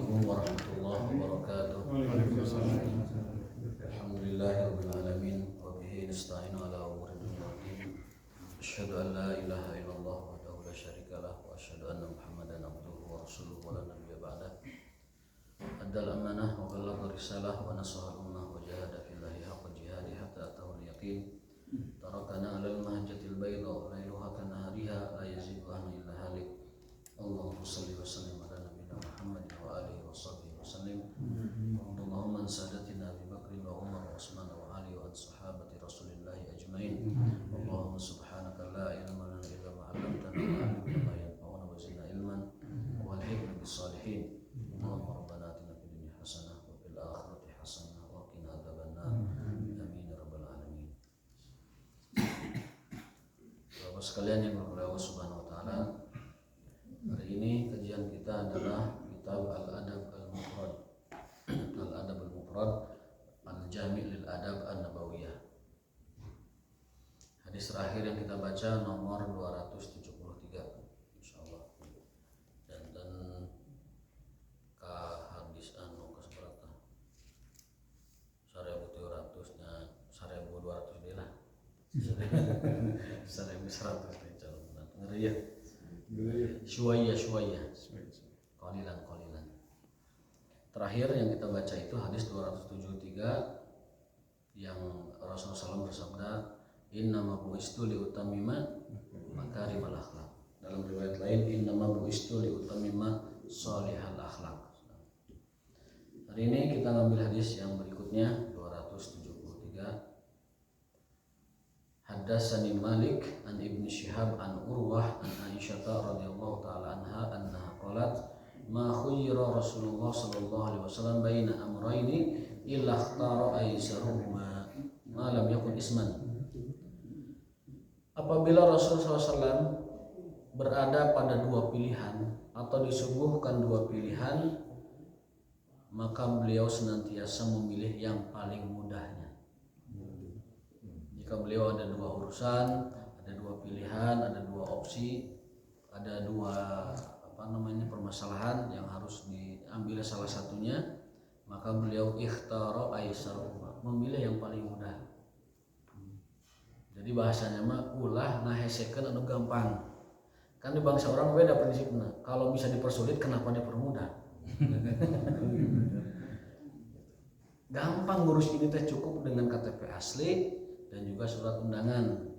Assalamualaikum warahmatullahi wabarakatuh. Alhamdulillahirabbil alamin wa bihi nasta'inu ala umuri dunya waddin. Asyhadu an la ilaha illallah wahdahu la syarikalah wa asyhadu anna Muhammadan abduhu wa rasuluhu wa la nabiyya ba'dah. Addal amanah wa ballagha risalah wa nasaha al-ummah wa jahada fillahi haqqa jihadi hatta atahu al-yaqin. Tarakana 'alal mahjatil bayda lailuha kanahariha la yazigu anhu illa halik. Allahumma shalli wa sallim ala nabiyyina Muhammad wa alihi wa sahbihi wa sallim. Allahumma sadatina Abi Bakr wa Umar wa Utsman wa Ali wa sahabati Rasulillah ajmain. Allahumma subhanaka la ilma lana illa ma 'allamtana wa 'allimna ma yanfa'una wa zidna ilman wa alhiqna bis salihin. Allahumma rabbana atina fid dunya hasanah wa fil akhirati hasanah wa qina adzabannar. Amin ya rabbal alamin. Bapak sekalian yang berkah Allah Subhanahu wa taala, hari ini kajian kita adalah kitab Al-Adab Al-Mufrad, Al-Adab Al-Mufrad Al-Jami' lil Adab An-Nabawiyah. Hadis terakhir yang kita baca nomor 273 insyaallah. Dan ka hadis anu kaseberapa? 1200 nya 1200 deui lah. 1100 insyaallah. Ngeri ya. Syuwaya qalilan. Terakhir yang kita baca itu hadis 273 yang Rasulullah SAW bersabda, innama bu'istu liutammima makarimal akhlaq. Dalam riwayat lain, innama bu'istu liutammima shalihal akhlaq. Hari ini kita ngambil hadis yang berikutnya 273. Haddatsani Malik an Ibnu Syihab an Urwah an Aisyah radhiyallahu taala anha annaha qalat ma khayyara Rasulullah sallallahu alaihi wasallam baina amrayni illa ikhtara aysarahuma ma lam yakun isman. Apabila Rasulullah SAW berada pada dua pilihan atau disuguhkan dua pilihan, maka beliau senantiasa memilih yang paling mudahnya. Jika beliau ada dua urusan, ada dua pilihan, ada dua opsi, ada dua permasalahan yang harus diambil salah satunya, maka beliau ikhtara aisarahuma, memilih yang paling mudah. Jadi bahasanya mah ulah ngahesekeun anu gampang. Kan di bangsa orang beda prinsipnya. Kalau bisa dipersulit kenapa dipermudah? Gampang ngurus ini teh cukup dengan KTP asli dan juga surat undangan.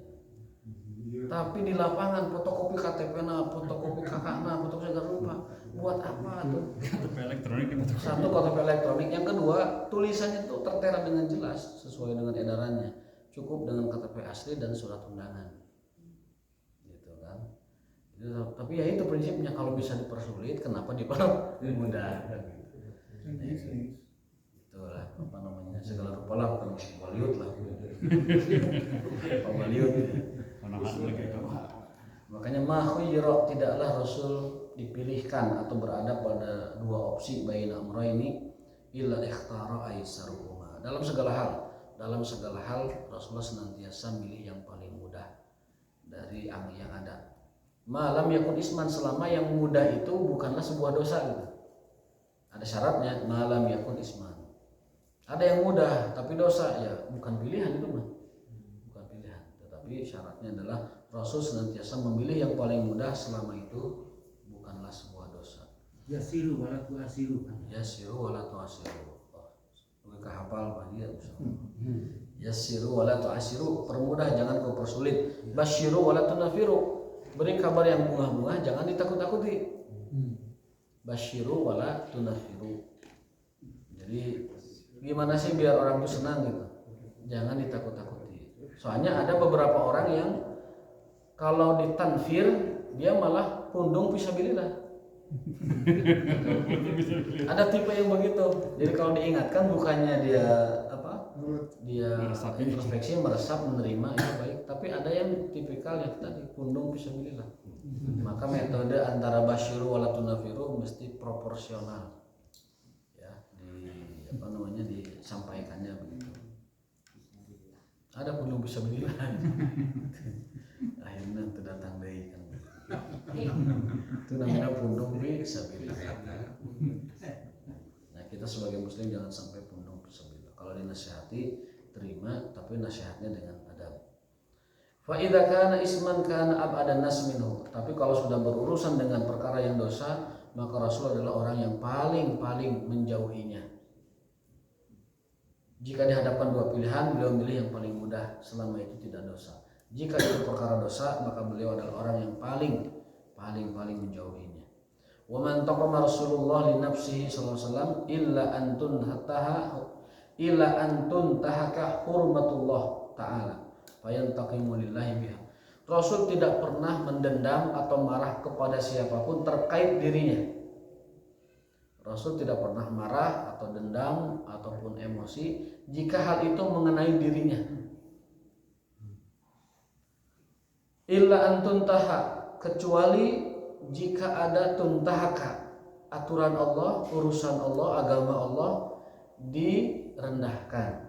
Tapi di lapangan fotokopi KTP-na, fotokopi kakakna, fotokopi segala rupa. Buat apa tuh? KTP elektronik itu. Satu KTP elektronik, yang kedua tulisannya tuh tertera dengan jelas sesuai dengan edarannya. Cukup dengan KTP asli dan surat undangan. Gitu kan. Tapi ya itu prinsipnya, kalau bisa dipersulit kenapa dipermudah gitu. Itulah segala rupa lah, bukan Baliut lah. Baliut. Makanya makhuyra, tidaklah Rasul dipilihkan atau berada pada dua opsi baina amrayni illa ikhtara aisaruhuma. Dalam segala hal Rasulullah senantiasa milih yang paling mudah dari yang ada. Malam yakun isman, selama yang mudah itu bukanlah sebuah dosa gitu. Ada syaratnya, malam yakun isman. Ada yang mudah tapi dosa, ya bukan pilihan itu mah. Bukan pilihan, tetapi syaratnya adalah Rasul senantiasa memilih yang paling mudah selama itu bukanlah sebuah dosa. Yasiru wala tu'asiru. Yasiru wala tu'asiru. Mereka hafal Pak dia. Yasiru wala tu'asiru, permudah jangan kau persulit. Basyiru wala tunafiru, beri kabar yang bunga-bunga jangan ditakut-takuti. Basyiru wala tunafiru. Jadi gimana sih biar orang itu senang gitu? Jangan ditakut-takuti. Soalnya ada beberapa orang yang kalau ditanfir dia malah pundung fisabilillah. Ada tipe yang begitu. Jadi kalau diingatkan bukannya dia introspeksi, meresap, menerima itu baik. Tapi ada yang tipikal yang tadi pundung fisabilillah. Maka metode antara basyiru wala tunafiru mesti proporsional. Disampaikannya begitu. Ada pun bisa bilang akhirnya terdatang dari kan itu namanya pundung bisa bilang kita sebagai muslim jangan sampai pundung fisabilillah. Kalau dinasihati terima, tapi nasihatnya dengan adab. Fa idza kana isman kana ab'adan nas minhu. Tapi kalau sudah berurusan dengan perkara yang dosa, maka Rasul adalah orang yang paling menjauhinya. Jika dihadapkan dua pilihan, beliau memilih yang paling mudah selama itu tidak dosa. Jika itu perkara dosa, maka beliau adalah orang yang paling menjauhinya. Wa man taqama Rasulullah li nafsihi sallallahu alaihi wasallam illa antun tahaka hurmatullah taala fayantaqimu lillahi biha. Rasul tidak pernah mendendam atau marah kepada siapapun terkait dirinya. Rasul tidak pernah marah atau dendam ataupun emosi jika hal itu mengenai dirinya. Illa antuntaha, kecuali jika ada tuntahaka, aturan Allah, urusan Allah, agama Allah direndahkan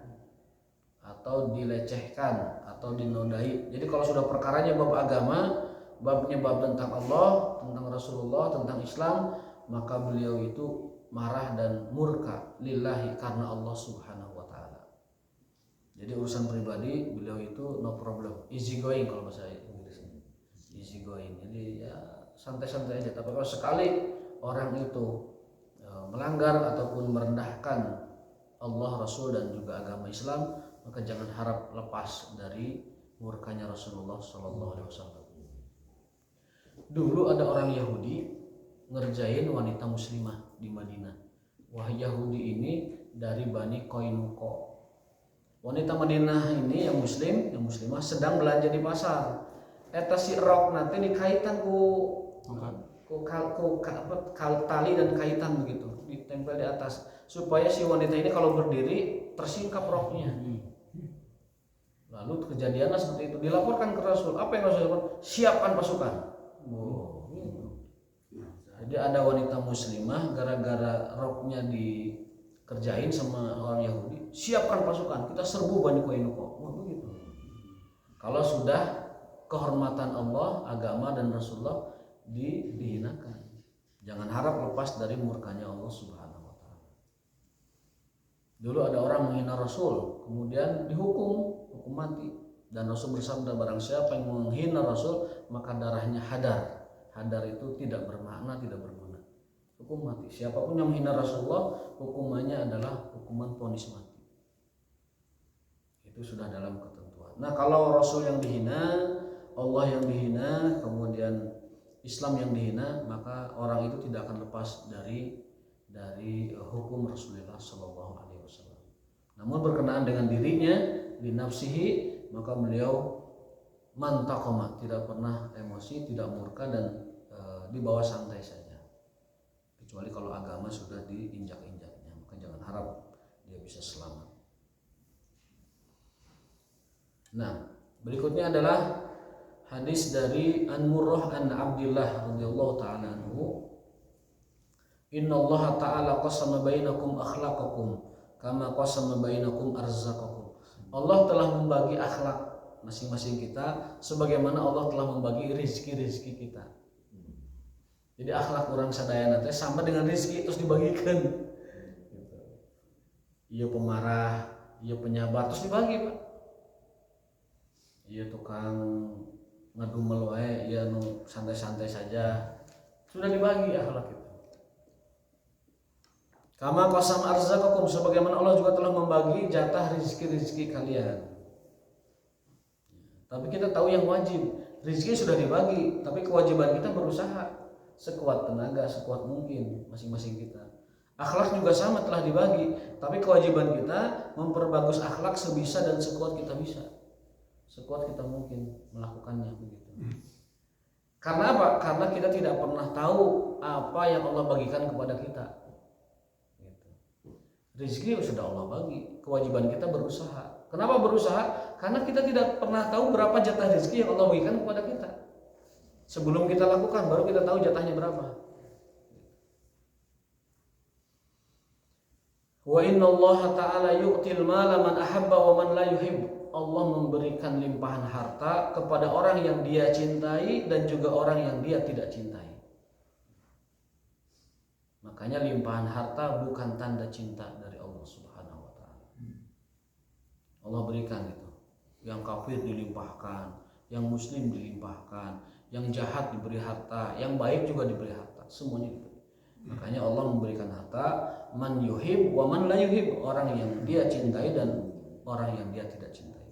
atau dilecehkan atau dinodai. Jadi kalau sudah perkaranya bab agama, babnya bab tentang Allah, tentang Rasulullah, tentang Islam, maka beliau itu marah dan murka lillahi, karena Allah Subhanahu wa taala. Jadi urusan pribadi beliau itu no problem, easy going kalau bahasa Inggrisnya. Easy going. Jadi ya santai-santai aja. Tapi kalau sekali orang itu melanggar ataupun merendahkan Allah, Rasul dan juga agama Islam, maka jangan harap lepas dari murkanya Rasulullah sallallahu alaihi wasallam. Dulu ada orang Yahudi ngerjain wanita muslimah di Madinah. Wah, Yahudi ini dari Bani Qainuqa. Wanita Madinah ini yang muslim, yang muslimah sedang belanja di pasar. Eta si rok nanti dikaitan ku tali dan kaitan begitu, ditempel di atas supaya si wanita ini kalau berdiri tersingkap roknya. Lalu kejadiannya seperti itu, dilaporkan ke Rasul. Apa yang Rasul lakukan? Siapkan pasukan. Jadi ada wanita muslimah gara-gara roknya dikerjain sama orang Yahudi, siapkan pasukan, kita serbu Bani Qainuqa. Begitu. Kalau sudah kehormatan Allah, agama dan Rasulullah dihinakan, jangan harap lepas dari murkanya Allah Subhanahu wa taala. Dulu ada orang menghina Rasul, kemudian hukum mati, dan Rasul bersabda, barang siapa yang menghina Rasul maka darahnya hadar. Hadar itu tidak bermakna, tidak berguna, hukum mati. Siapapun yang menghina Rasulullah, hukumannya adalah hukuman vonis mati. Itu sudah dalam ketentuan. Nah, kalau Rasul yang dihina, Allah yang dihina, kemudian Islam yang dihina, maka orang itu tidak akan lepas dari hukum Rasulullah Shallallahu Alaihi Wasallam. Namun berkenaan dengan dirinya, di nafsihi, maka beliau mantaqama, tidak pernah emosi, tidak murka, dan dibawa santai saja. Kecuali kalau agama sudah diinjak-injaknya, maka jangan harap dia bisa selamat. Nah, berikutnya adalah hadis dari An-Murrah an Abdillah radhiyallahu taala anhu. Inna Allah ta'ala qasama bainakum akhlaqakum kama qasama bainakum arzaqakum. Allah telah membagi akhlak masing-masing kita sebagaimana Allah telah membagi rezeki-rezeki kita. Jadi akhlak orang sadayana teh sama dengan rezeki terus dibagikan. Iya pemarah, iya penyabar terus dibagi, Pak. Iya tukang ngedumel wae, iya nu santai-santai saja. Sudah dibagi akhlak itu. Kama qasam arzaqakum, sebagaimana Allah juga telah membagi jatah rezeki-rezeki kalian. Tapi kita tahu yang wajib, rezeki sudah dibagi, tapi kewajiban kita berusaha sekuat tenaga, sekuat mungkin masing-masing kita. Akhlak juga sama, telah dibagi, tapi kewajiban kita memperbagus akhlak sebisa dan sekuat kita bisa, sekuat kita mungkin melakukannya begitu. Karena apa? Karena kita tidak pernah tahu apa yang Allah bagikan kepada kita. Rezeki sudah Allah bagi, kewajiban kita berusaha. Kenapa berusaha? Karena kita tidak pernah tahu berapa jatah rezeki yang Allah berikan kepada kita. Sebelum kita lakukan, baru kita tahu jatahnya berapa. Wa inna Allah ta'ala yu'til mala man ahabba wa man la yuhib. Allah memberikan limpahan harta kepada orang yang dia cintai dan juga orang yang dia tidak cintai. Maka Makanya limpahan harta bukan tanda cinta dari Allah Subhanahu wa taala. Allah berikan itu. Yang kafir dilimpahkan, yang muslim dilimpahkan, yang jahat diberi harta, yang baik juga diberi harta, semuanya diberi. Makanya Allah memberikan harta man yuhib wa man la yuhib, orang yang dia cintai dan orang yang dia tidak cintai.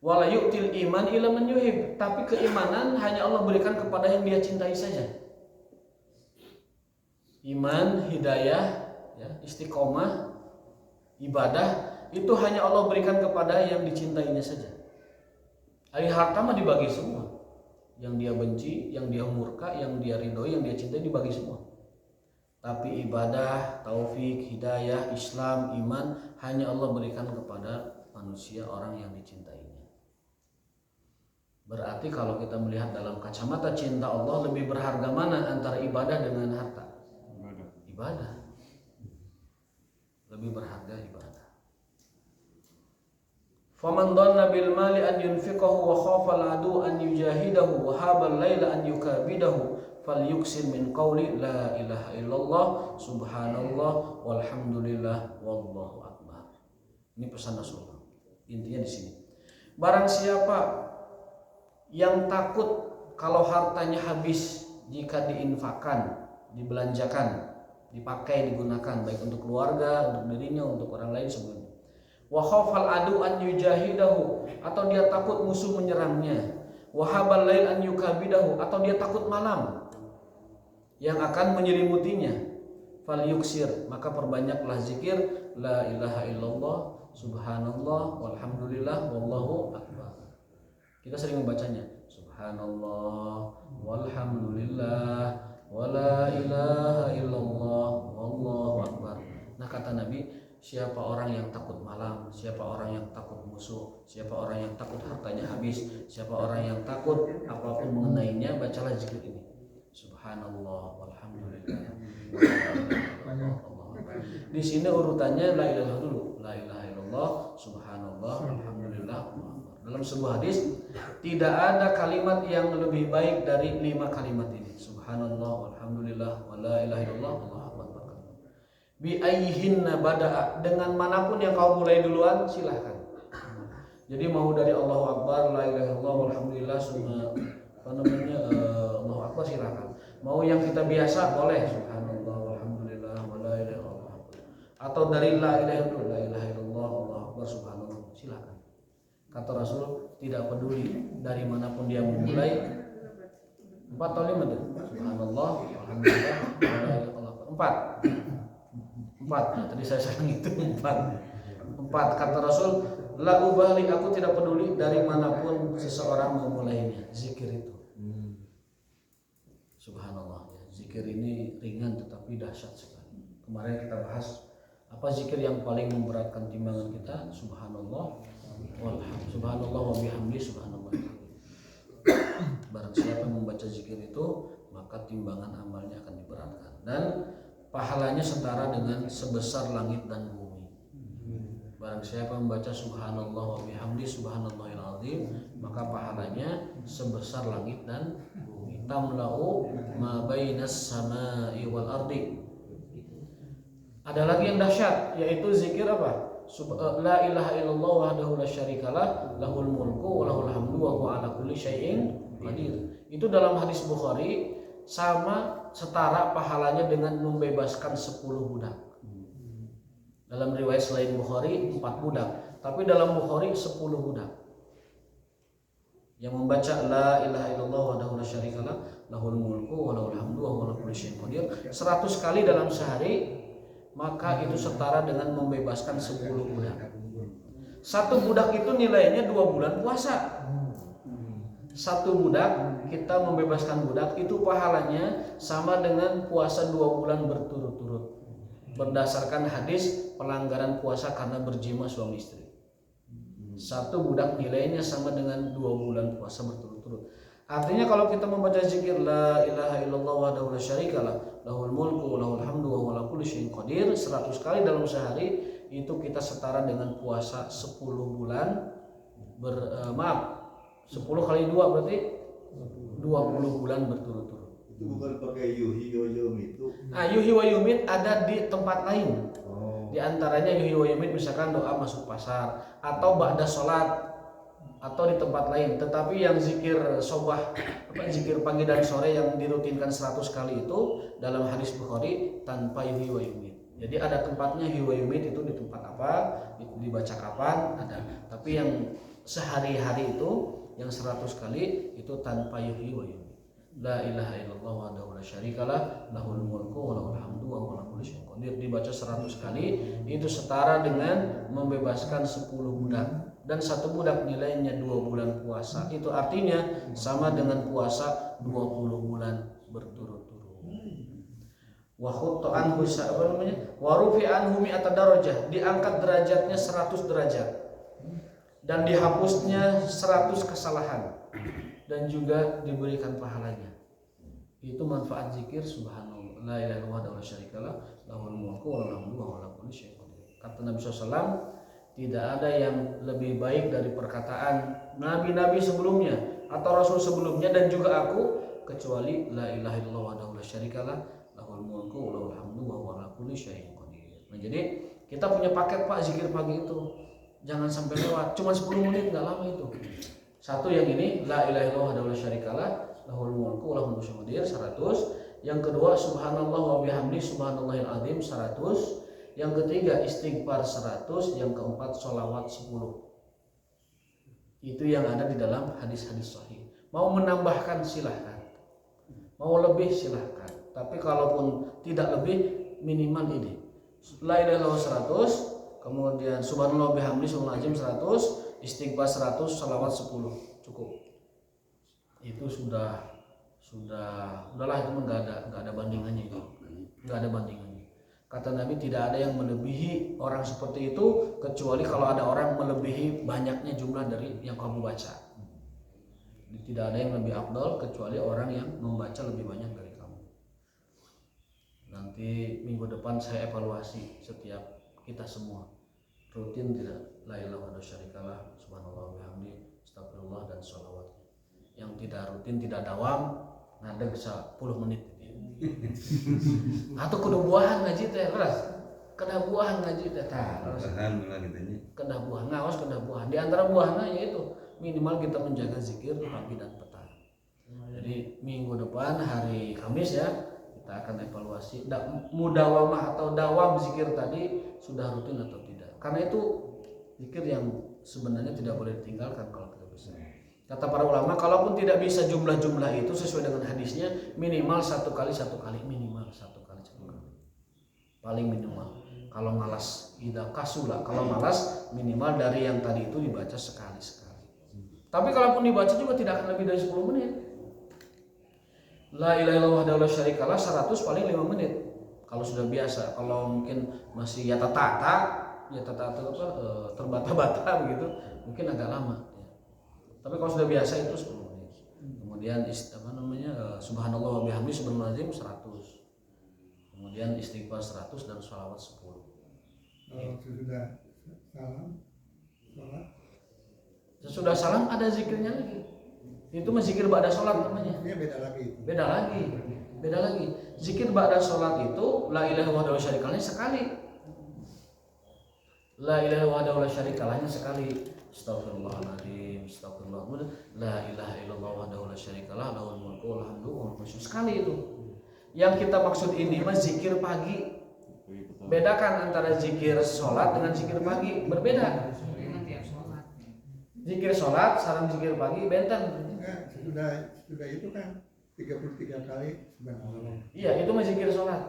Wala yu'til iman ila man yuhib, tapi keimanan hanya Allah berikan kepada yang dia cintai saja. Iman, hidayah, ya, istiqomah, ibadah itu hanya Allah berikan kepada yang dicintainya saja. Ari harta mah dibagi semua. Yang dia benci, yang dia murka, yang dia ridhoi, yang dia cintai dibagi semua. Tapi ibadah, taufik, hidayah, Islam, iman hanya Allah berikan kepada manusia orang yang dicintainya. Berarti kalau kita melihat dalam kacamata cinta Allah, lebih berharga mana antara ibadah dengan harta? Ibadah. Lebih berharga ibadah. Faman dhanna bil mali an yunfiqahu wa khafa al-adu an yujahidahu wa haba al-laila an yukabidahu falyuksin min qawli la ilaha illallah subhanallah walhamdulillah wallahu akbar. Ini pesan Rasulullah. Intinya di sini. Barang siapa yang takut kalau hartanya habis jika diinfakkan, dibelanjakan, dipakai, digunakan baik untuk keluarga, untuk dirinya, untuk orang lain sebagainya. Wa khafal adu an yujahidahu, atau dia takut musuh menyerangnya. Wa habal lail an yukabidahu, atau dia takut malam yang akan menyelimutinya. Fal yuksir, maka perbanyaklah zikir la ilaha illallah subhanallah walhamdulillah wallahu akbar. Kita sering membacanya subhanallah walhamdulillah wala ilaha illallah wallahu akbar. Nah kata Nabi, siapa orang yang takut malam, siapa orang yang takut musuh, siapa orang yang takut hartanya habis, siapa orang yang takut apapun mengenainya, bacalah zikir ini. Subhanallah walhamdulillah. Di sini urutannya la ilaha dulu, la ilaha illallah, subhanallah, alhamdulillah. Dalam sebuah hadis tidak ada kalimat yang lebih baik dari 5 kalimat ini. Subhanallah, alhamdulillah, wa la ilaha illallah, Allahu akbar. Bi ayyihinna bada'a, dengan manapun yang kau mulai duluan silahkan. Jadi mau dari Allahu akbar, la ilaha illallah, alhamdulillah, Allahu akbar silahkan. Mau yang kita biasa boleh subhanallah, alhamdulillah, wa la ilaha illallah. Atau dari la ilaha illallah, Allahu akbar, subhanallah, silahkan. Kata Rasul, tidak peduli dari manapun dia memulai. 4 atau 5 tuh. Subhanallah, alhamdulillah, wa la ilaha illallah. 4. Nah, tadi saya salah ngitung 4. Kata Rasul, la ubali, aku tidak peduli dari manapun seseorang memulainya. Zikir itu. Subhanallah, ya. Zikir ini ringan tetapi dahsyat sekali. Kemarin kita bahas apa zikir yang paling memberatkan timbangan kita. Subhanallah subhanallah wa bihamdi subhanallah. Barang siapa yang membaca zikir itu, maka timbangan amalnya akan diberatkan dan pahalanya setara dengan sebesar langit dan bumi. Barang siapa membaca subhanallah wa bihamdi subhanallahil azim, maka pahalanya sebesar langit dan bumi. Tamla'u ma bainas samai wal ardi. Ada lagi yang dahsyat, yaitu zikir apa? La ilaha illallah wahdahu la syarikalah lahul mulku wa lahul hamdu wa huwa ala kulli syai'in qadir. Itu dalam hadis Bukhari sama setara pahalanya dengan membebaskan 10 budak. Dalam riwayat selain Bukhari 4 budak, tapi dalam Bukhari 10 budak. Yang membaca la ilaha illallah wahdahu la syarikalah lahul mulku wa lahul hamdu wa huwa ala kulli syai'in qadir 100 kali dalam sehari, maka itu setara dengan membebaskan 10 budak. 1 budak itu nilainya 2 bulan puasa. 1 budak, kita membebaskan budak itu pahalanya sama dengan puasa 2 bulan berturut-turut. Berdasarkan hadis pelanggaran puasa karena berjima suami istri. 1 budak nilainya sama dengan 2 bulan puasa berturut-turut. Artinya kalau kita membaca zikir la ilaha illallah wahdahu la syarikalah lahul mulku wa lahul hamdu wa huwa ala kulli syai'in qadir 100 kali dalam sehari, itu kita setara dengan puasa 10 bulan 10 kali 2 berarti 20 bulan berturut-turut. Itu bukan pakai yuhi yoyom itu. Nah, yuhi wa yumit ada di tempat lain. Oh. Di antaranya yuhi wa yumit misalkan doa masuk pasar atau ba'da sholat atau di tempat lain. Tetapi yang zikir sobah, zikir pagi dan sore yang dirutinkan 100 kali itu dalam hadis Bukhari tanpa yuhi wa yumit. Jadi ada tempatnya yuhi wa yumit itu di tempat apa, dibaca kapan ada. Tapi yang sehari-hari itu yang 100 kali itu tanpa yuhi wa yumit. La ilaha illallah wahdahu la syarikalah lahul mulku wa lahul hamdu wa huwa ala kulli syai'in qadir. Dibaca 100 kali itu setara dengan membebaskan 10 budak, dan satu budak nilainya 2 bulan puasa. Itu artinya sama dengan puasa 20 bulan berturut-turut. Wa khutta anhu wa rufi anhu mi'ata darajah, diangkat derajatnya 100 derajat dan dihapusnya 100 kesalahan dan juga diberikan pahalanya. Itu manfaat zikir subhanallah la ilaha illallah wa la syarikalah lahul mulku wa lahul hamdu wa huwa ala kulli syai'in qadir. Kata Nabi SAW, tidak ada yang lebih baik dari perkataan nabi-nabi sebelumnya atau rasul sebelumnya dan juga aku kecuali la ilaha illallah wa la syarikalah lahul mulku wa lahul hamdu wa huwa ala kulli syai'in qadir. Nah, jadi kita punya paket Pak zikir pagi itu. Jangan sampai lewat, cuma 10 menit, enggak lama itu. Satu yang ini la ilaha illallah wa la syarikalah lahul mulku wa lahul hamdu 100. Yang kedua subhanallah wa bihamdi subhanallahil azim 100. Yang ketiga istighfar 100. Yang keempat sholawat 10. Itu yang ada di dalam hadis-hadis sahih. Mau menambahkan silahkan, mau lebih silahkan. Tapi kalaupun tidak lebih, minimal ini la ilaha illallah 100, kemudian subhanallah wa bihamdi subhanallahil azim 100, istighfar 100, salawat 10, cukup. Itu udahlah, itu enggak ada bandingannya itu. Enggak ada bandingannya. Kata Nabi tidak ada yang melebihi orang seperti itu kecuali kalau ada orang melebihi banyaknya jumlah dari yang kamu baca. Tidak ada yang lebih afdal kecuali orang yang membaca lebih banyak dari kamu. Nanti minggu depan saya evaluasi setiap kita semua. Rutin tidak la ilaha illallah syarikalah subhanallah wa bihamdi astagfirullah dan sholawat. Yang tidak rutin tidak dawam ngadeg 10 menit atau kudu buahan ngaji teh keras kena buahan ngaji teh tah kena buahan ngaos kena buahan. Di antara buahnya yaitu minimal kita menjaga zikir pagi dan petang. Jadi minggu depan hari Kamis ya kita akan evaluasi mudawamah atau dawam zikir tadi sudah rutin atau tidak. Karena itu zikir yang sebenarnya tidak boleh ditinggalkan kalau tidak bisa. Kata para ulama, kalaupun tidak bisa jumlah-jumlah itu sesuai dengan hadisnya, minimal 1 kali minimal 1 kali. Paling minimal. Kalau malas, tidak kasula. Kalau malas, minimal dari yang tadi itu dibaca sekali. Tapi kalaupun dibaca juga tidak akan lebih dari 10 menit. La ilaha illallah wa la syarikalah 100 paling 5 menit. Kalau sudah biasa, kalau mungkin masih terbata-bata begitu, mungkin agak lama. Tapi kalau sudah biasa itu 10 menit. Kemudian subhanallah wa bihamdi subhanallahil azim 100. Kemudian istighfar 100 dan sholawat 10. Sesudah salam ada zikirnya lagi. Itu mah zikir ba'da sholat namanya. Beda lagi. Zikir ba'da sholat itu la ilaha illallah wa syarikalahnya sekali. La ilaha illallah wa syarikalahnya sekali. Astagfirullahaladzim, astagfirullah. La ilaha illallah wahdahu la syarikalah lahul mulku wa lahul hamdu wa huwa ala kulli syai'in qadir. Sekali itu. Yang kita maksud ini mah zikir pagi. Bedakan antara zikir sholat dengan zikir pagi, berbeda. Zikir sholat, salam zikir pagi, benteng. Sudah itu kan 33 kali subhanallah. Iya, itu mah zikir sholat.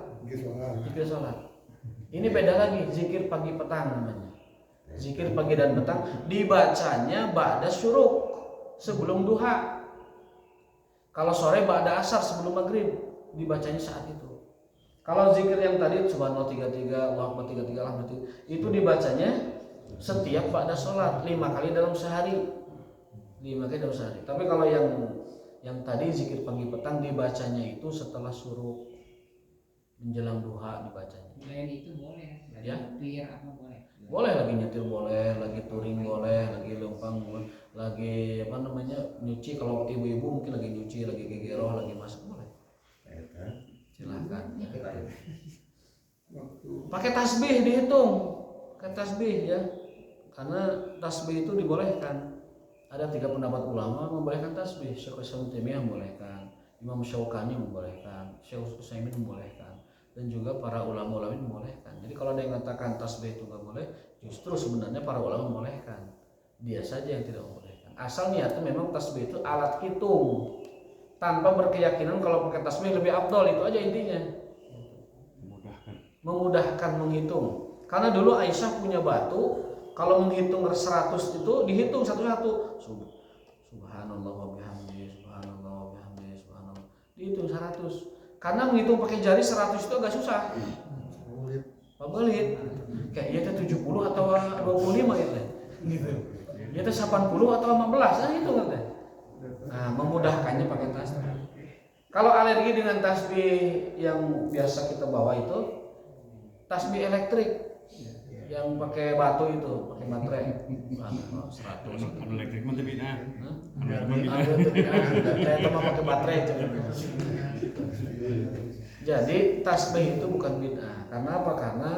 Zikir sholat. Ini beda lagi, zikir pagi petang namanya. Zikir pagi dan petang dibacanya ba'da syuruk, sebelum duha. Kalau sore ba'da asar, sebelum maghrib, dibacanya saat itu. Kalau zikir yang tadi subhanallah 33, Allahu akbar 33, alhamdulillah, itu dibacanya setiap ba'da sholat 5 kali dalam sehari. 5 kali dalam sehari. Tapi kalau yang tadi zikir pagi petang dibacanya itu setelah syuruk, menjelang duha dibacanya. Itu boleh, ya? Nyetir apa boleh? Boleh, lagi nyetir boleh, lagi touring boleh, lagi lempang boleh, lagi nyuci, kalau ibu-ibu mungkin lagi nyuci, lagi gegeroh, lagi masak boleh. Silahkan. Waktu Pakai tasbih dihitung, pakai tasbih ya, karena tasbih itu dibolehkan. Ada 3 pendapat ulama membolehkan tasbih. Syekh Islam Taimiyah membolehkan, Imam Syaukani membolehkan, Syekh Utsaimin membolehkan, dan juga para ulama-ulama membolehkan. Jadi kalau ada yang mengatakan tasbih itu nggak boleh, justru sebenarnya para ulama membolehkan. Dia saja yang tidak membolehkan. Asal niatnya memang tasbih itu alat hitung, tanpa berkeyakinan kalau pakai tasbih lebih afdol, itu aja intinya. Memudahkan menghitung. Karena dulu Aisyah punya batu, kalau menghitung 100 itu dihitung satu-satu. Subhanallah wa bihamdi, subhanallah wa bihamdi, subhanallah. Dihitung 100. Karena menghitung pakai jari 100 itu agak susah. Pabelit. Kayak iya teh 70 atau 25 ya teh. Gitu. Iya teh 80 atau 15, nah itu kan teh. Nah, memudahkannya pakai tasbih. Kalau alergi dengan tasbih yang biasa kita bawa itu tasbih elektrik yang pakai batu itu, pakai baterai 100. Elektrik mah teu bid'ah. Saya cuma pakai baterai itu. Jadi tasbih itu bukan bid'ah. Karena apa? Karena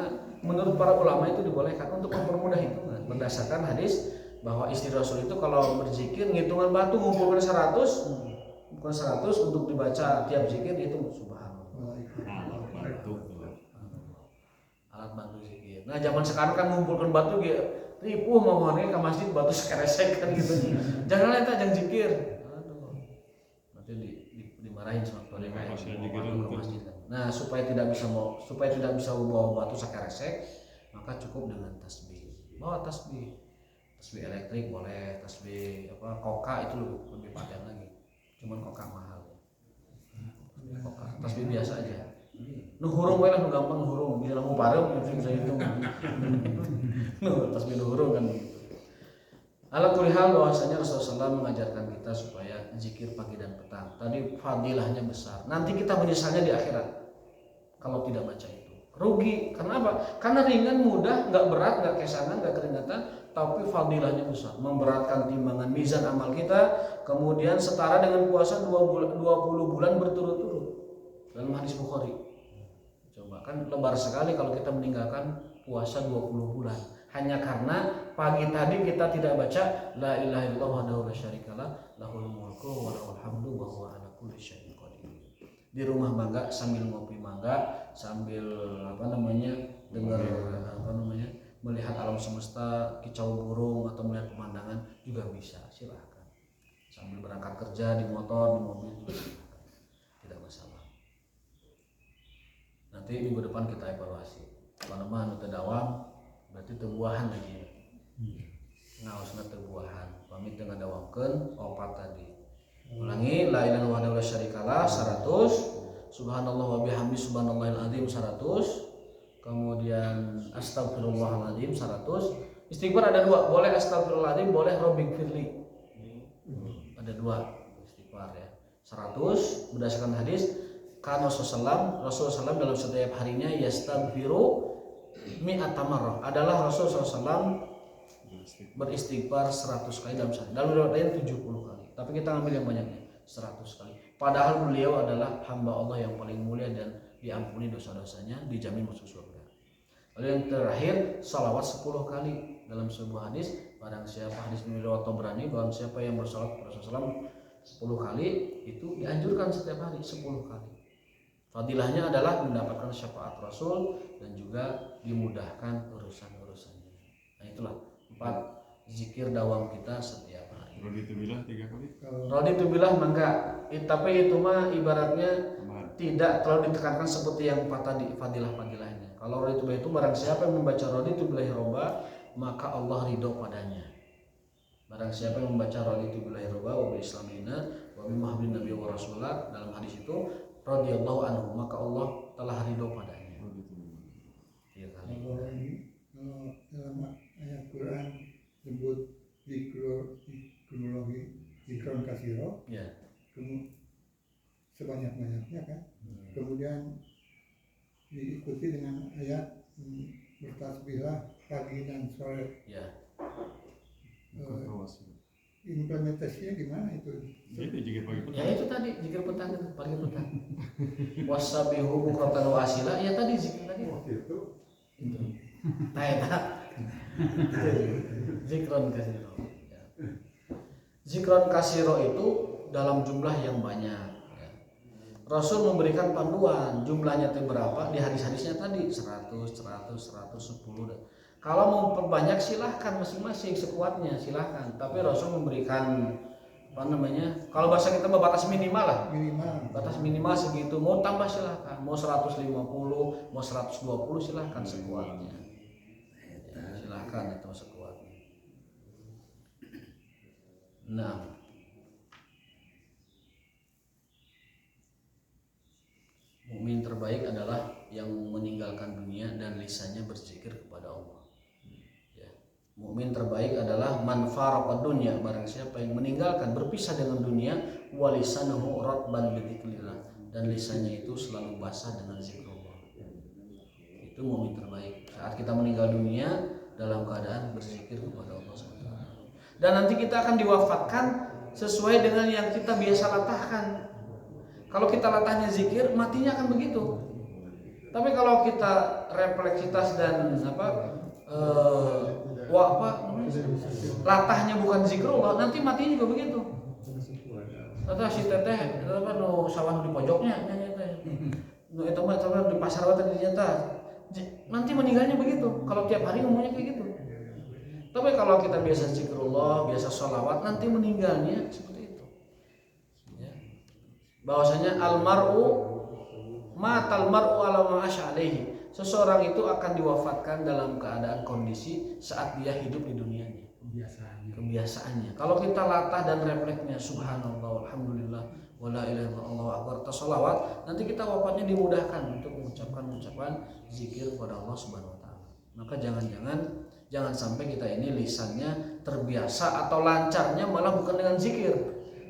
menurut para ulama itu dibolehkan untuk mempermudah hitungan berdasarkan hadis bahwa istri Rasul itu kalau berzikir ngitungan batu ngumpulkan 100, bukan 100 untuk dibaca tiap zikir itu subhanallah. Alat bantu zikir. Nah zaman sekarang kan ngumpulkan batu gitu, ripuh mau ke masjid batu sekeresek kan gitu. Jangan eta jangan zikir. Aduh. Nanti dimarahin sama keluarga ke masjid kan. Nah supaya tidak bisa bawa batu sekeresek, maka cukup dengan tasbih. Bawa tasbih elektrik boleh, tasbih koka itu lebih paten lagi. Cuman koka mahal. Tasbih biasa aja. Nu hurung we lah, nu gampang hurung, bisa langsung parem bisa hitung. Tasbih hurung kan. Ala kulli hal bahwasanya Rasulullah SAW mengajarkan kita supaya zikir pagi dan petang. Tadi fadilahnya besar. Nanti kita menyesalnya di akhirat kalau tidak baca itu. Rugi. Karena apa? Karena ringan, mudah, nggak berat, nggak kesangan, nggak keringatan, tapi fadilahnya besar. Memberatkan timbangan mizan amal kita, kemudian setara dengan puasa 20 bulan berturut-turut. Dalam hadis Bukhari. Coba kan lebar sekali kalau kita meninggalkan puasa 20 bulan. Hanya karena pagi tadi kita tidak baca la ilaha illallah wahdahu la syarikalah lahul mulku wa lahul hamdu wa huwa ala kulli syai'in qadir. Di rumah mangga sambil ngopi mangga, sambil dengar melihat alam semesta, kicau burung atau melihat pemandangan juga bisa, silakan. Sambil berangkat kerja di motor, di mobil juga silakan. Tidak masalah. Nanti minggu depan kita evaluasi. Kalau nama teu dawam berarti teu buahan lagi. Ngaosna teu buahan. Pamit dengan dawamkeun opat tadi. Ulangi la ilaha illallah wa la syarikalah 100, subhanallah wa bihamdi subhanallahil azim 100, kemudian astagfirullahaladzim 100. Istighfar ada 2, boleh astagfirullahaladzim, boleh robbighfirli. Ada 2 istighfar ya. 100 berdasarkan hadis kan Rasulullah SAW dalam setiap harinya yastaghfiru mi'ata marrah. Adalah Rasulullah SAW beristighfar 100 kali dalam sehari. Dalam riwayat lain 70 kali. Tapi kita ambil yang banyaknya 100 kali. Padahal beliau adalah hamba Allah yang paling mulia dan diampuni dosa-dosanya, dijamin masuk surga. Lalu yang terakhir salawat 10 kali. Dalam sebuah hadis, barang siapa hadis riwayat Tabrani, barang siapa yang bersalawat kepada Rasulullah 10 kali itu dianjurkan setiap hari 10 kali. Fadilahnya adalah mendapatkan syafaat Rasul dan juga dimudahkan urusan-urusannya. Nah itulah 4 zikir dawam kita setiap hari. Rodi itu bilang 3 kali. Rodi itu bilang mangga, tapi itu mah ibaratnya tidak terlalu ditekankan seperti yang 4 tadi fadilah-fadilahnya. Kalau Rodi itu barang siapa yang membaca Rodi itu billahi roba, maka Allah ridho padanya. Barang siapa yang membaca Rodi itu billahi roba wa bil islamina wa bi muhammadin nabiy wa rasulah, dalam hadis itu radhiyallahu anhu, maka Allah telah ridho padanya. Iya kali. Kalau dalam ayat Quran sebut zikron kasiro, Ya. sebanyak-banyaknya kan. Kemudian diikuti dengan ayat bertasbihlah pagi dan sore. Ya. implementasinya gimana itu? Itu juga pagi Ya petang. itu tadi zikir petang itu, pagi petang. Wasabihu bukratan wa asila, ya tadi zikir tadi. Waktu itu Itu. Nah, eta. Zikron kasiro. Ya. Zikron kasiro itu dalam jumlah yang banyak. Ya. Rasul memberikan panduan jumlahnya itu berapa di hadis-hadisnya tadi 100, 100, 110. Kalau mau perbanyak silahkan masing-masing sekuatnya silahkan. Tapi Rasul memberikan apa namanya? Kalau bahasa kita batas minimal lah. minimal. Batas minimal segitu. Mau tambah silahkan. Mau 150, mau 120 silahkan sekuatnya. Ya, silahkan itu sekuatnya. Nah, mukmin terbaik adalah yang meninggalkan dunia dan lisannya berzikir kepada Allah. Ya. Mukmin terbaik adalah man faraqa dunya, barang siapa yang meninggalkan berpisah dengan dunia, walisanuhu ratban bidzikrillah, dan lisannya itu selalu basah dengan zikrullah. Itu mukmin terbaik. Saat kita meninggal dunia dalam keadaan berzikir kepada Allah SWT. Dan nanti kita akan diwafatkan sesuai dengan yang kita biasa latahkan. Kalau kita latahnya zikir, matinya akan begitu. Tapi kalau kita refleksitas dan latahnya bukan zikrullah, nanti matinya juga begitu. Tata si teteh, apa nu sawah di pojoknya, nyanyi teh. Nu itu mah di pasar wae ternyata. Nanti meninggalnya begitu. Kalau tiap hari ngomongnya kayak gitu. Tapi kalau kita biasa zikrullah, biasa sholawat, nanti meninggalnya seperti itu. Ya. Bahwasanya matal mar'u ala ma asha alaihi. Seseorang itu akan diwafatkan dalam keadaan kondisi saat dia hidup di dunianya. Kebiasaannya. Kalau kita latah dan refleksnya subhanallah, alhamdulillah, wala ilaha illallah, akbar, tasholawat, nanti kita wafatnya dimudahkan untuk mengucapkan zikir kepada Allah Subhanahu wa taala. Maka jangan sampai kita ini lisannya terbiasa atau lancarnya malah bukan dengan zikir.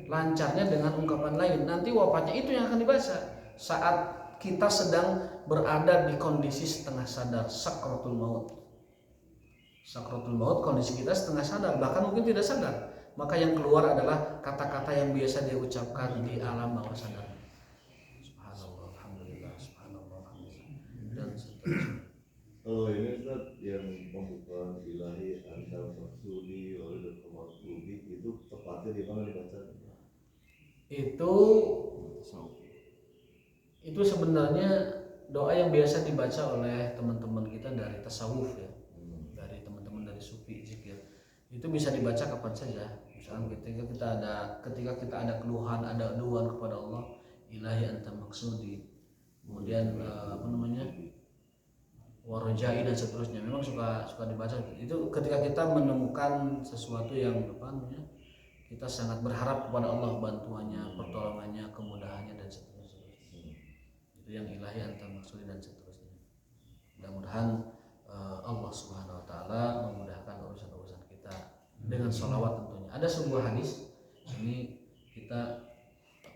Lancarnya dengan ungkapan lain. Nanti wafatnya itu yang akan dibaca saat kita sedang berada di kondisi setengah sadar, sakratul maut. Sakratul maut, kondisi kita setengah sadar, bahkan mungkin tidak sadar. Maka yang keluar adalah kata-kata yang biasa dia ucapkan di alam bawah sadar. Subhanallah, alhamdulillah, subhanallah, alhamdulillah, dan seterusnya. Kalau ini Ustaz yang pembukaan ilahi antar maksudi oleh maksudi itu tepatnya di mana dibaca? Itu sebenarnya doa yang biasa dibaca oleh teman-teman kita dari tasawuf ya, dari teman-teman dari sufi zikir. Itu bisa dibaca kapan saja. Misalnya ketika kita ada keluhan, ada aduan kepada Allah, ilahi anta maksudi. Kemudian warajai dan seterusnya. Memang suka dibaca. Itu ketika kita menemukan sesuatu yang kita sangat berharap kepada Allah, bantuannya, pertolongannya, kemudahannya dan seterusnya. Itu yang ilahi anta maksudi dan seterusnya. Mudah-mudahan Allah Subhanahu wa taala memudahkan urusan-urusan kita dengan sholawat tentunya. Ada sebuah hadis, ini kita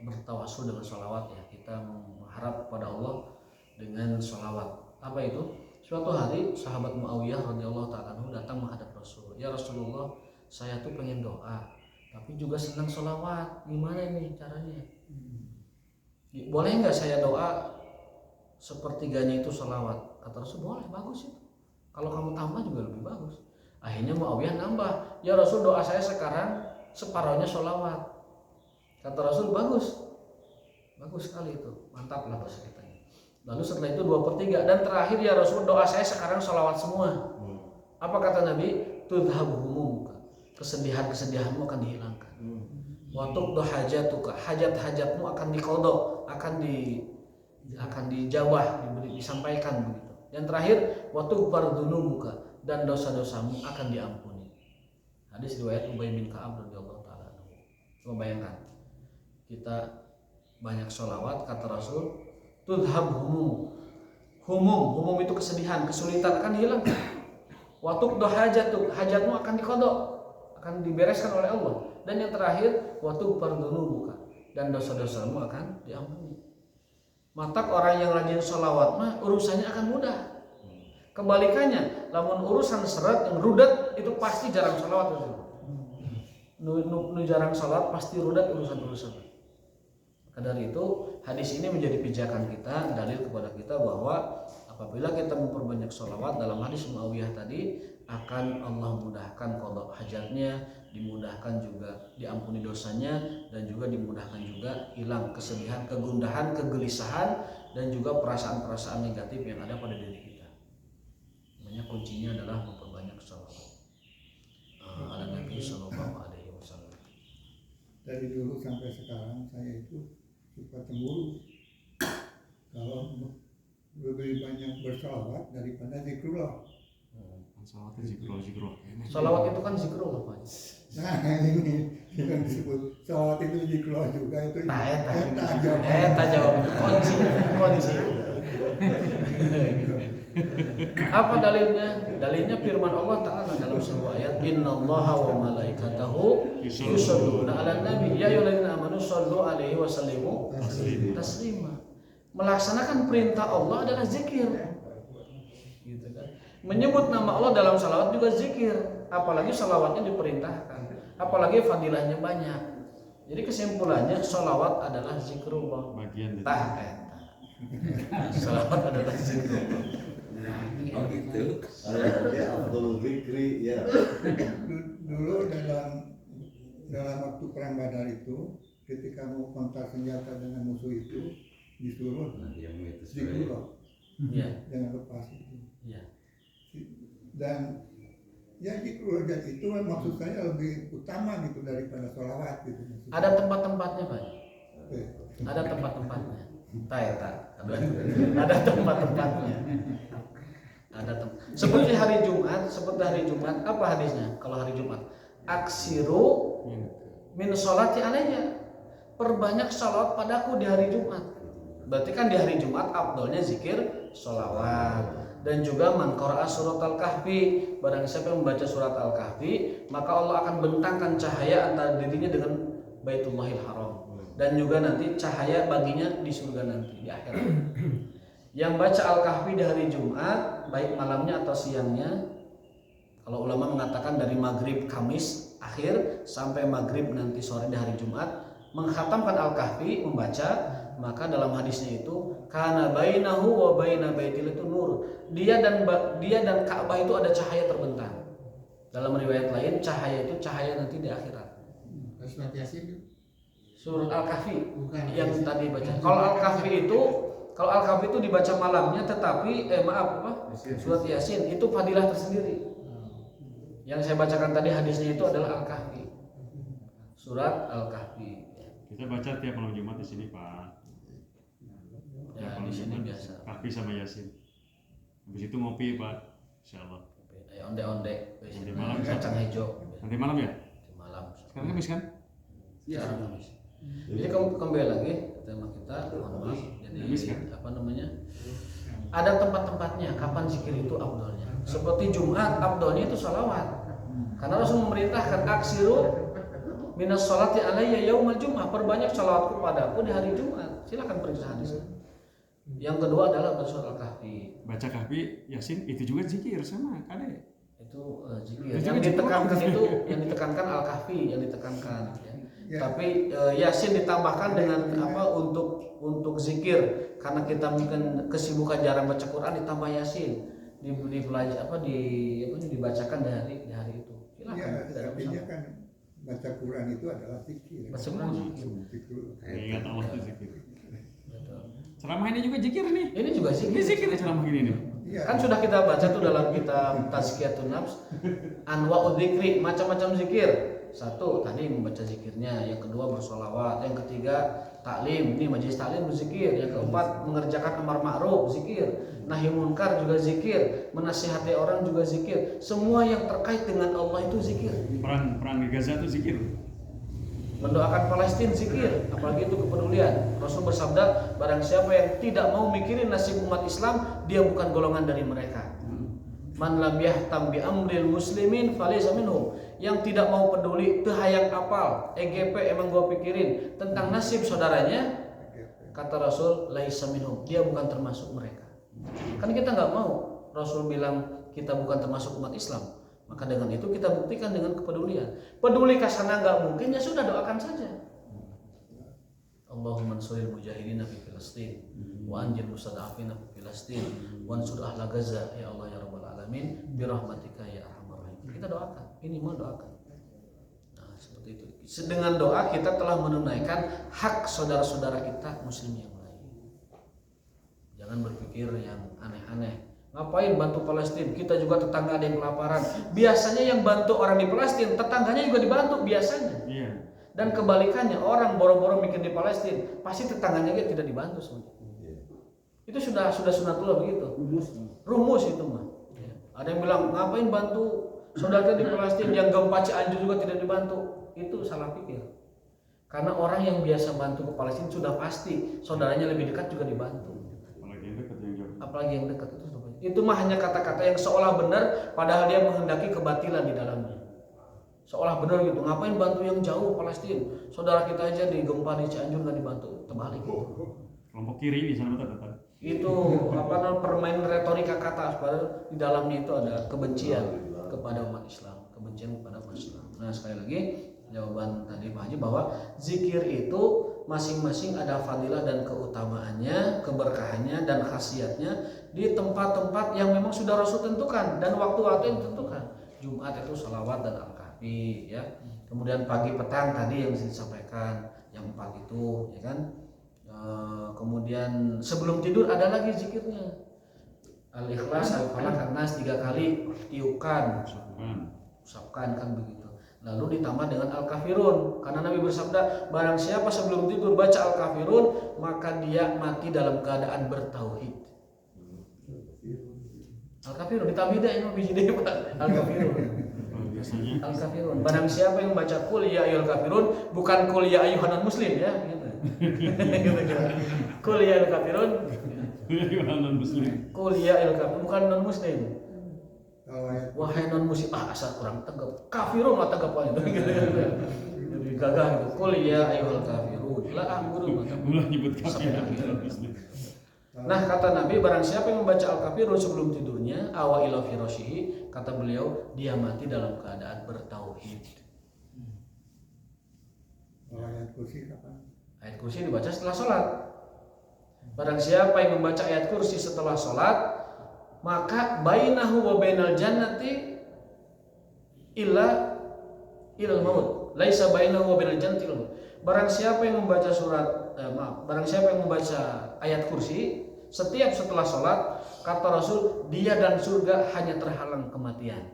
bertawasul dengan sholawat ya. Kita mengharap kepada Allah dengan sholawat. Apa itu? Suatu hari sahabat Muawiyah radhiyallahu taala anhu datang menghadap Rasul. Ya Rasulullah, saya tuh pengen doa, tapi juga senang sholawat. Gimana ini caranya? Boleh nggak saya doa sepertiganya itu sholawat? Kata Rasul, boleh, bagus itu. Kalau kamu tambah juga lebih bagus. Akhirnya Muawiyah nambah. Ya Rasul, doa saya sekarang separuhnya sholawat. Kata Rasul, bagus sekali itu, mantap lah bahasa kita. Lalu setelah itu 2/3 dan terakhir ya Rasul, doa saya sekarang sholawat semua. Apa kata Nabi? Tudhabu humuka, kesedihanmu akan dihilangkan. Wa tuqda hajatuka, hajat-hajatmu akan diqadha, akan dijawab, disampaikan begitu. Yang terakhir, wa tughfar dzunubuka, dan dosa-dosamu akan diampuni. Hadis riwayat Ubay bin Ka'ab radhiyallahu taala anhu. Coba bayangkan, kita banyak sholawat, kata Rasul, tudhab humum itu kesedihan, kesulitan akan hilang. Wa tuqda hajatmu akan diqadha, akan dibereskan oleh Allah. Dan yang terakhir, wa tughfar dzunubuka, dan dosa-dosamu akan diampuni. Maka orang yang rajin sholawat mah urusannya akan mudah. Kebalikannya, lamun urusan seret yang rudet itu pasti jarang sholawat. nu jarang salat pasti rudat urusan-urusan. Maka dari itu hadis ini menjadi pijakan kita, dalil kepada kita bahwa apabila kita memperbanyak sholawat dalam hadis Muawiyah tadi akan Allah mudahkan qada hajatnya, dimudahkan juga diampuni dosanya, dan juga dimudahkan juga hilang kesedihan, kegundahan, kegelisahan, dan juga perasaan-perasaan negatif yang ada pada diri kita. Makanya kuncinya adalah memperbanyak sholawat ala Nabi Sallallahu Alaihi Wasallam. Dari dulu sampai sekarang saya itu suka cemburu kalau lebih banyak bersalawat daripada zikrullah. Salawatnya zikro. Sholawat itu kan zikrullah, Pak. Nah ini yang disebut salawat itu zikrullah juga itu. Tak jawab kunci. Apa dalilnya? Dalilnya firman Allah Ta'ala dalam sebuah ayat, Innallaha wa malaikatahu yusholluna 'alan nabi ya ayyuhalladzina amanu shollu 'alaihi wa sallimu taslima. Melaksanakan perintah Allah adalah zikir. Gitu kan. Menyebut nama Allah dalam salawat juga zikir, apalagi salawatnya diperintahkan, apalagi fadilahnya banyak. Jadi kesimpulannya salawat adalah zikrullah. Bagian Tah. Salawat adalah zikrullah. Oh gitu. Abdul Zikri ya. Dulu dalam waktu perang Badar itu, ketika mau kontak senjata dengan musuh itu disuruh zikrullah, Iya. jangan lepas itu. Iya. Dan ya zikrullah itu maksud saya lebih utama gitu daripada sholawat gitu. Ada tempat-tempatnya, Pak. Oke. Ada tempat-tempatnya. Ada tempat-tempatnya. Seperti hari Jumat, apa hadisnya? Kalau hari Jumat, aksiru min sholati alayya. Perbanyak salat padaku di hari Jumat. Berarti kan di hari Jumat afdalnya zikir sholawat. Dan juga man qara'a surat Al-Kahfi, barang siapa yang membaca surat Al-Kahfi, maka Allah akan bentangkan cahaya antara dirinya dengan Baitullahil Haram. Dan juga nanti cahaya baginya di surga nanti di akhirat. Yang baca Al-Kahfi di hari Jumat, baik malamnya atau siangnya, kalau ulama mengatakan dari maghrib Kamis akhir sampai maghrib nanti sore di hari Jumat, menghatamkan Al-Kahfi, membaca, maka dalam hadisnya itu kana bainahu wa baina baitil itu nur. Dia dan Ka'bah itu ada cahaya terbentang. Dalam riwayat lain cahaya itu cahaya nanti di akhirat. Surat Yasin Surat Al-Kahfi bukan yang tadi baca. Kalau Al-Kahfi itu dibaca malamnya, tetapi Surat Yasin itu fadilah tersendiri. Yang saya bacakan tadi hadisnya itu adalah Al-Kahfi. Surat Al-Kahfi. Kita baca tiap malam Jumat di sini, Pak. Ya, di sini biasa. Kahfi sama Yasin. Habis itu ngopi, Pak. Insyaallah. Onde-onde. Nanti malam Kacang hijau. Nanti malam ya? Di malam. Sekarang Kamis kan? Sekarang Kamis. Jadi kembali lagi tema kita, mohon maaf. Jadi ada tempat-tempatnya kapan zikir itu afdalnya. Seperti Jumat afdalnya itu salawat. Karena Rasul memerintahkan aksiru minas sholati alayya yaumal jum'ah, perbanyak salawatku padaku di hari Jumat. Silakan periksa hadis. Yang kedua adalah surat Al-Kahfi. Baca Kahfi, Yasin itu juga zikir sama, Kade. Itu zikir. Yang ditekankan Al-Kahfi, yang ditekankan ya. Tapi Yasin ditambahkan dengan untuk zikir, karena kita mungkin kesibukan jarang baca Quran, ditambah Yasin dibacakan di hari itu. Silakan. Ya, Tidak ada artinya masalah. kan baca Quran itu adalah zikir. Baca Quran zikir. Ingat Allah itu zikir. Betul. Ceramah ini juga zikir nih. Ini juga Ini zikir. zikir ya ceramah gini nih. Iya. Kan sudah kita baca tuh dalam kitab Tazkiyatun Nafs, anwa'udz dzikri, macam-macam zikir. Satu tadi membaca zikirnya, yang kedua bersolawat, yang ketiga taklim, ini majelis taklim berzikir, yang keempat mengerjakan amar ma'ruf zikir, nahi munkar juga zikir, menasihati orang juga zikir, semua yang terkait dengan Allah itu zikir. Perang di Gaza itu zikir. Mendoakan Palestina zikir, apalagi itu kepedulian. Rasul bersabda, barang siapa yang tidak mau mikirin nasib umat Islam, dia bukan golongan dari mereka. Man lam yahtam bi amril muslimin falaysa minhum. Yang tidak mau peduli, teu hayang apal, EGP emang gua pikirin tentang nasib saudaranya, kata Rasul laisa minhum, dia bukan termasuk mereka. Kan kita nggak mau Rasul bilang kita bukan termasuk umat Islam. Maka dengan itu kita buktikan dengan kepedulian. Peduli ke sana nggak mungkin, ya sudah doakan saja. Allahumma ansuril mujahidina fi Filastin wa anjil mustada'afina fi Filastin wa ansur ahla Gaza ya Allah ya rabbal alamin bi rahmatika ya arhamar rahimin. Kita doakan, minimal doakan. Nah, seperti itu. Dengan doa kita telah menunaikan hak saudara-saudara kita muslim yang lain. Jangan berpikir yang aneh-aneh. Ngapain bantu Palestina? Kita juga tetangga ada yang kelaparan. Biasanya yang bantu orang di Palestina, tetangganya juga dibantu biasanya. Iya. Dan kebalikannya, orang boro-boro bikin di Palestina, pasti tetangganya juga tidak dibantu semuanya. Itu sudah sunatullah begitu. Rumus itu mah. Ya. Ada yang bilang ngapain bantu saudara di Palestina, yang gempa Cianjur juga tidak dibantu. Itu salah pikir. Karena orang yang biasa bantu ke Palestina sudah pasti saudaranya lebih dekat juga dibantu. Apalagi yang dekat yang jauh. Apalagi yang dekat itu mah hanya kata-kata yang seolah benar, padahal dia menghendaki kebatilan di dalamnya. Seolah benar gitu, ngapain bantu yang jauh Palestina? Saudara kita aja di gempa di Cianjur nggak dibantu, terbalik gitu. Kelompok kiri di sana betul. Itu permainan retorika kata, padahal di dalamnya itu ada kebencian kepada umat Islam, kebencian kepada umat Islam. Nah sekali lagi jawaban tadi Pak Haji bahwa zikir itu masing-masing ada fadilah dan keutamaannya, keberkahannya dan khasiatnya di tempat-tempat yang memang sudah Rasul tentukan dan waktu-waktu yang ditentukan. Jumat itu salawat dan al-kahfi, ya. Kemudian pagi petang tadi yang disampaikan yang 4 itu, ya kan. Kemudian sebelum tidur ada lagi zikirnya. Al-Ikhlas, Al-Falaq, An-Nas 3 kali tiupkan, usapkan kan begitu. Lalu ditambah dengan Al-Kafirun, karena Nabi bersabda, barang siapa sebelum tidur baca Al-Kafirun, maka dia mati dalam keadaan bertauhid. Al-Kafirun ditambah ini biji deh Pak. Al-Kafirun. Al-Kafirun. Barang siapa yang baca Qul ya ayyuhal kafirun, bukan Qul ya ayyuhan muslim ya, gitu. Qul ya ayyuhal kafirun. non muslim. Qul ya ayyuhal kafirun, bukan non muslim. Wahai non muslim, asal kurang tegap. Kafirun mah tegap aja gitu. Lebih gagah gitu. Qul ya ayyuhal kafirun. La a'budu ma ta'budun. Mulai nyebut kafir non muslim. Nah kata Nabi, barang siapa yang membaca Al-Kafirun sebelum tidurnya, awa ila firasyihi, kata beliau, dia mati dalam keadaan bertauhid. Ayat kursi kapan? Ayat kursi dibaca setelah sholat. Barang siapa yang membaca ayat kursi setelah sholat, maka bainahu wa bainal jannati illa ilal maut. Laisa bainahu wa bainal jannati ilal maut. Barang siapa yang membaca barang siapa yang membaca ayat kursi setiap setelah sholat, kata Rasul, dia dan surga hanya terhalang kematian.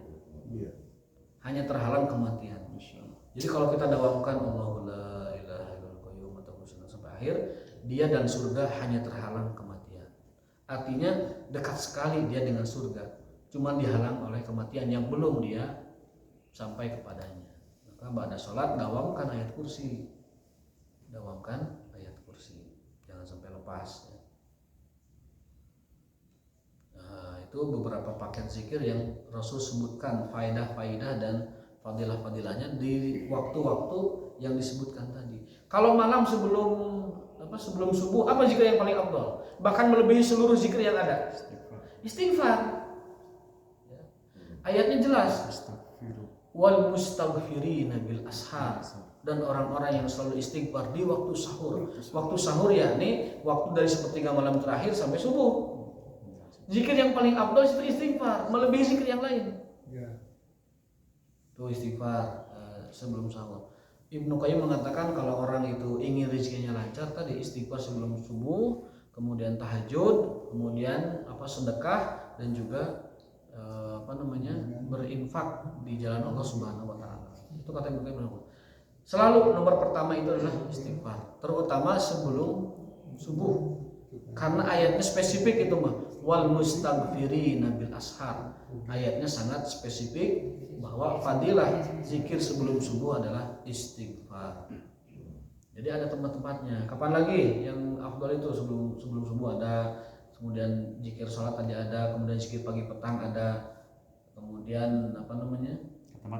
Hanya terhalang kematian. Jadi kalau kita dawamkan Allahu la ilaha illal qayyum sampai akhir, dia dan surga hanya terhalang kematian. Artinya dekat sekali dia dengan surga, cuma dihalang oleh kematian yang belum dia sampai kepadanya. Maka ba'da sholat dawamkan ayat kursi. Dawamkan ayat kursi, jangan sampai lepas. Nah, itu beberapa paket zikir yang Rasul sebutkan faidah-faidah dan fadilah-fadilahnya di waktu-waktu yang disebutkan tadi. Kalau malam sebelum subuh, apa zikir yang paling afdal? Bahkan melebihi seluruh zikir yang ada. Istighfar. Ya. Ayatnya jelas. Wal mustaghfirina bil ashar. Dan orang-orang yang selalu istighfar di waktu sahur. Waktu sahur yakni waktu dari sepertiga malam terakhir sampai subuh. Zikir yang paling afdal itu istighfar, melebihi zikir yang lain. Ya. Itu istighfar sebelum sahur. Ibnu Qayyim mengatakan kalau orang itu ingin rezekinya lancar, tadi istighfar sebelum subuh, kemudian tahajud, kemudian sedekah dan juga berinfak di jalan Allah Subhanahu wa taala. Itu kata Ibnu Qayyim. Selalu nomor pertama itu adalah istighfar, terutama sebelum subuh. Karena ayatnya spesifik itu mah, wal mustaghfirina bil ashar. Ayatnya sangat spesifik bahwa fadilah zikir sebelum subuh adalah istighfar. Jadi ada tempat-tempatnya. Kapan lagi yang afdal itu sebelum subuh ada, kemudian zikir sholat tadi ada, kemudian zikir pagi petang ada, kemudian tempat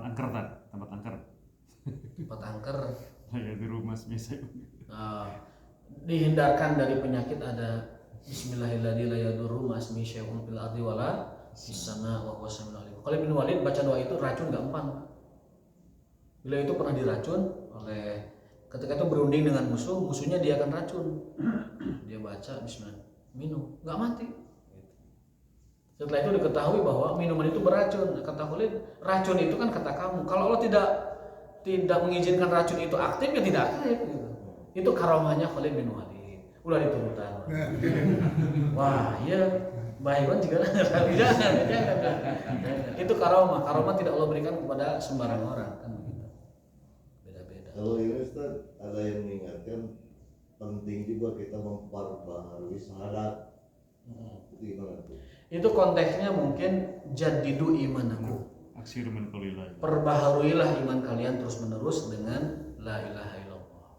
angker. tempat angker. Ya di rumah biasa. Dihindarkan dari penyakit ada Bismillahirrahmanirrahim la yadurru ma ismihi syai'un fil ardi wala Fisama wa huwa samiul alim. Khalid bin Walid baca doa itu racun gak mempan. Beliau itu pernah diracun oleh ketika itu berunding dengan musuhnya dia akan racun. Dia baca bismillah, minum, gak mati. Setelah itu diketahui bahwa minuman itu beracun. Kata Khalid, racun itu kan kata kamu. Kalau Allah tidak mengizinkan racun itu aktif ya tidak aktif gitu. Itu karomahnya Khalid bin Walid. Udah diturutan. Wah, iya baik kan juga jangan. Itu karomah tidak Allah berikan kepada sembarang orang kan begitu. Beda-beda. Kalau ini Ustaz ada yang mengingatkan penting juga kita memperbaharui syahadat. Itu gimana tuh? Itu konteksnya mungkin jadidu imanakum. Aksiru min qawlillah. Perbaharuilah iman kalian terus menerus dengan la ilaha illallah.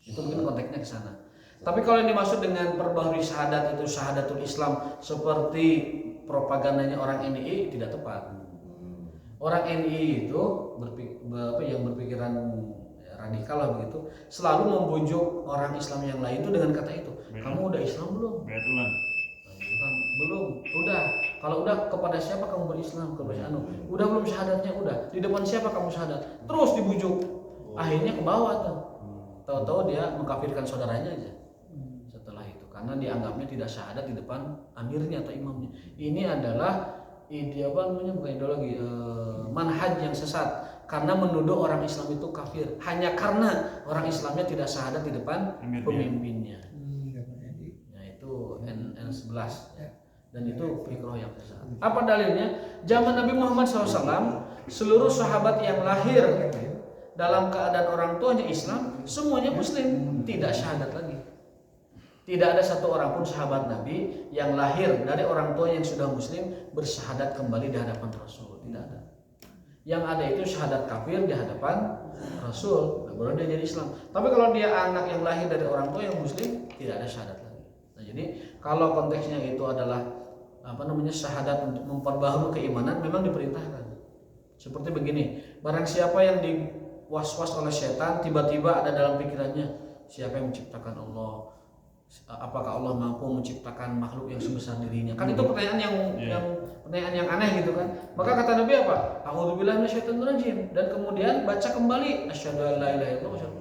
Itu mungkin konteksnya ke sana. Tapi kalau yang dimaksud dengan perbaharui syahadat itu syahadatul Islam seperti propagandanya orang NII tidak tepat. Orang NII itu yang berpikiran radikal lah begitu, selalu membujuk orang Islam yang lain itu dengan kata itu. Kamu udah Islam belum? Betulan. Kan belum, udah. Kalau udah kepada siapa kamu berislam? Kepada udah belum syahadatnya? Udah. Di depan siapa kamu syahadat? Terus dibujuk. Akhirnya ke bawah tuh. Tahu-tahu dia mengkafirkan saudaranya aja. Setelah itu karena dianggapnya tidak syahadat di depan amirnya atau imamnya. Ini adalah bukan ideologi, manhaj yang sesat karena menuduh orang Islam itu kafir hanya karena orang Islamnya tidak syahadat di depan pemimpinnya. N11 ya. Dan itu fikroh yang sesat. Apa dalilnya? Zaman Nabi Muhammad SAW, seluruh sahabat yang lahir dalam keadaan orang tuanya Islam, semuanya Muslim, tidak syahadat lagi. Tidak ada satu orang pun sahabat Nabi yang lahir dari orang tua yang sudah Muslim bersyahadat kembali di hadapan Rasul. Tidak ada. Yang ada itu syahadat kafir di hadapan Rasul, baru dia jadi Islam. Tapi kalau dia anak yang lahir dari orang tua yang Muslim, tidak ada syahadat lagi. Nah, jadi kalau konteksnya itu adalah syahadat untuk memperbaharui keimanan, memang diperintahkan. Seperti begini, barang siapa yang diwaswas oleh setan, tiba-tiba ada dalam pikirannya, siapa yang menciptakan Allah? Apakah Allah mampu menciptakan makhluk yang sebesar dirinya? Kan itu pertanyaan yang aneh gitu kan. Maka kata Nabi apa? A'udzubillahi minasyaitonir rajim. Dan kemudian baca kembali asyhadu an la ilaha illallah.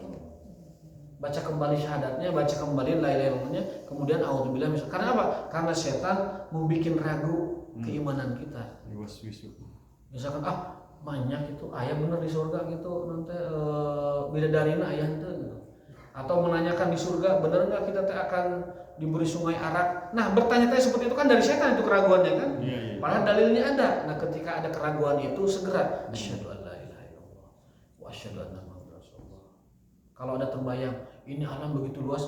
Baca kembali syahadatnya, baca kembali la ilaha illallahnya, kemudian a'udzubillahi minasyaitonir. Karena apa? Karena setan membuat ragu keimanan kita. Misalkan banyak itu ayah bener di surga gitu, nanti bidadarina ayah itu gitu. Atau menanyakan di surga bener nggak kita akan diberi sungai arak. Nah, bertanya-tanya seperti itu kan dari setan itu keraguannya kan. Padahal dalilnya ada. Nah, ketika ada keraguan itu segera asyhadu an la ilaha illallah wa asyhadu anna muhammadar rasulullah. Kalau ada terbayang ini alam begitu luas,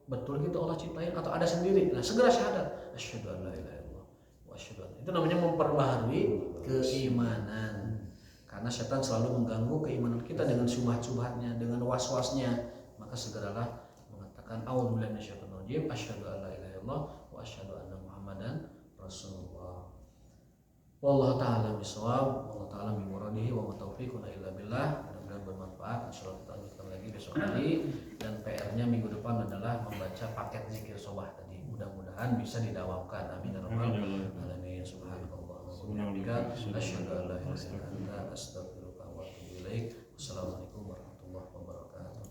betul gitu Allah ciptain atau ada sendiri. Nah, segera syahadat asyhadu an la ilaha illallah wa asyhadu anna. Itu namanya memperbaharui keimanan. Karena setan selalu mengganggu keimanan kita dengan subhat-subhatnya, dengan was-wasnya. Maka segeralah mengatakan a'udzubillahi minasyaitonir rajim, asyhadu an la ilaha illallah wa asyhadu anna muhammadan rasulullah. Wallahu ta'ala bisawab, wallahu ta'ala bi muradihi wa ma taufiquna illa billah. Mudah-mudahan bermanfaat. Insyaallah kita lanjutkan lagi besok hari, dan PR-nya minggu depan adalah membaca paket zikir sobah tadi. Mudah-mudahan bisa didawamkan. Amin ya rabbal alamin. Subhanallah wa bihamdihi asyhadu an la ilaha illa anta astaghfiruka wa atubu ilaik. Wassalamualaikum warahmatullahi wabarakatuh.